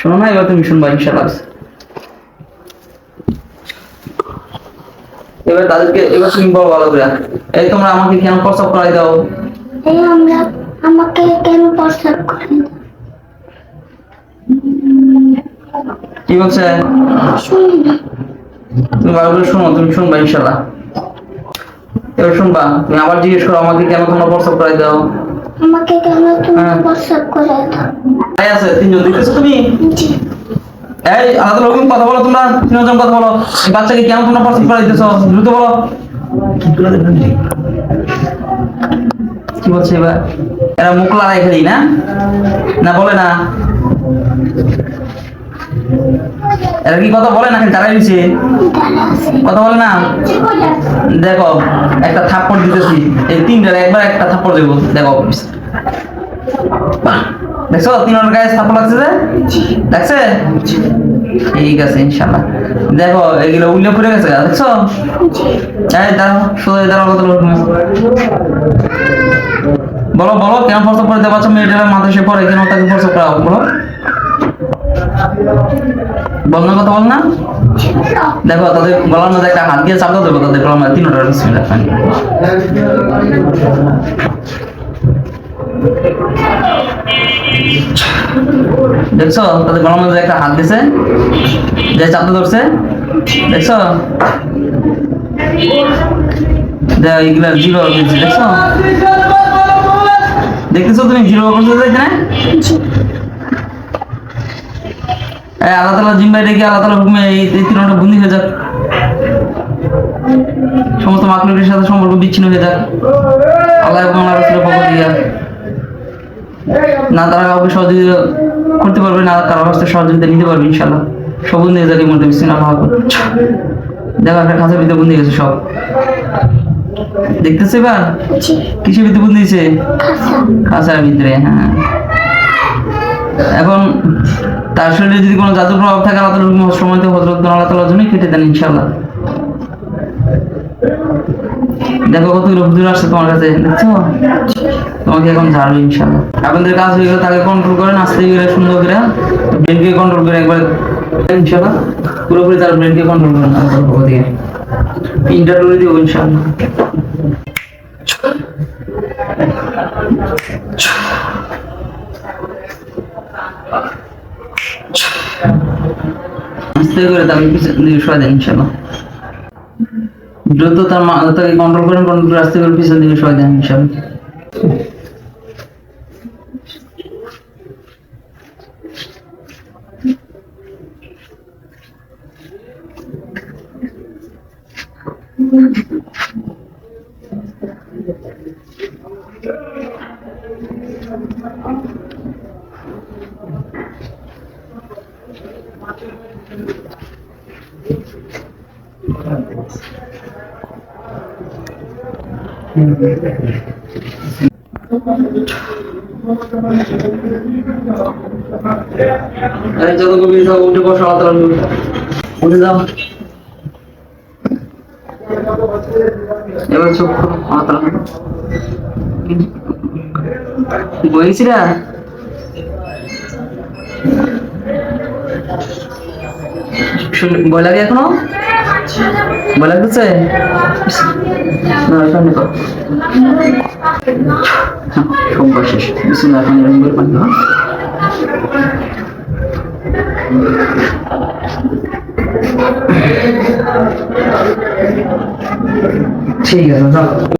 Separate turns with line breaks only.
শোনো না, এবার তুমি শুনবা ইনশাআল্লাহ। এবার তাদেরকে এবার তুমি বলো ভালো করে, এই তোমরা আমাকে কেন প্রস্তাব করাই দাও?
এই আমরা আমাকে কেন প্রস্তাব করেন?
কি বলছে?
শুনি না।
তুমি ভালো করে শোনো, তুমি শুনবা ইনশাআল্লাহ। এবার শুনবা, তুমি আবার জিজ্ঞেস করো আমাকে কেন তোমরা প্রস্তাব করাই দাও?
আমাকে কেন তুমি প্রস্তাব করে দাও?
তাই আছে তিনজন দেখতেছো তুমি?
জি।
এই আলাদা রকম কথা বলো, তোমরা তিনজন কথা বলো। এই বাচ্চাকে কেন তোমরা প্রস্তাব করাই দিতেছো? দ্রুত বলো। কি বলছে এবার? এরা মুখ লড়াই খেলি না, না বলে না? এরা কি কথা বলে না, খালি তারাই দিচ্ছে কথা বলে না? দেখো একটা থাপ্পড় দিতেছি, এই তিনটার একবার একটা থাপ্পড় দেবো, দেখো। দেখছো তিনটার গায়ে থাপ্পড় লাগছে যে? দেখছে? ঠিক আছে ইনশাআল্লাহ। দেখো এগুলো উল্লে পড়ে গেছে, দেখছো? এই দাঁড়াও, সোজা দাঁড়াও, কথা বলো বলো কেন প্রস্তাব করে দেওয়া? মেয়েটার মাদ্রাসায় পড়ে, কেন তাকে প্রস্তাব করা? বলো, বল না, কথা বল না। দেখো তাদের গলার মধ্যে একটা হাত দিয়ে চাপ দেবো, তাদের গলার মধ্যে তিনটার বিসমিল্লাহ। দেখছো তাদের গলার মধ্যে একটা হাত দিছে, যে চাপতে ধরছে, দেখছো? এগুলা জিরো দিচ্ছে, দেখছো? দেখতেছো তুমি জিরো করতে এখানে? আল্লাহ তাআলা জিম্মায় রেখে আল্লাহ তাআলা হুকুমে এই তিনটা বন্দী হয়ে যাক, সমস্ত মাখলুকের সাথে সম্পর্ক বিচ্ছিন্ন হয়ে যাক আল্লাহ এবং আল্লাহ রাসূলের পক্ষ থেকে। না তারা কাউকে সহযোগিতা করতে পারবে, না কারো কাছ থেকে সহযোগিতা নিতে পারবে ইনশাআল্লাহ। সব বন্দী হয়ে যাক মধ্যে বিসমিল্লাহ। দেখো একটা খাঁচার ভিতরে বন্দী গেছে সব, দেখতেছে এবার? কিসের ভিতরে বন্দী হয়েছে? খাঁচার ভিতরে। হ্যাঁ, এখন তার শরীরে যদি কোনো জাদুর প্রভাব থাকে আল্লাহ তাআলা সময় তো হযরত আল্লাহ তাআলার জন্য কেটে দেন ইনশাআল্লাহ। দেখো কতগুলো হুজুর আসছে তোমার কাছে, দেখছো? তোমাকে এখন ঝাড়বে ইনশাআল্লাহ। আপনাদের কাজ হয়ে গেলে তাকে কন্ট্রোল করেন, আস্তে করে সুন্দর করে ব্রেনকে কন্ট্রোল করে একবার ইনশাআল্লাহ, পুরোপুরি তার ব্রেনকে কন্ট্রোল করেন আপনার পক্ষ থেকে। তিনটা ডোরে দিব ইনশাআল্লাহ। আস্তে করে তাকে পিছনে সরাই দেন ইনশাআল্লাহ। দ্রুত তার মাথাকে কন্ট্রোল করেন, কন্ট্রোল করে আস্তে করে পিছন দিকে সরাই দেন ইনশাআল্লাহ। যত গভীর সব উঠে বসো, উঠে যাও। এবার চোখ বইছি না, ভয় লাগে এখনো? ভয় লাগতেছে? সোমবার শেষ, বিসমিল্লাহির রহমানির রহিম বলে পানি। ঠিক আছে।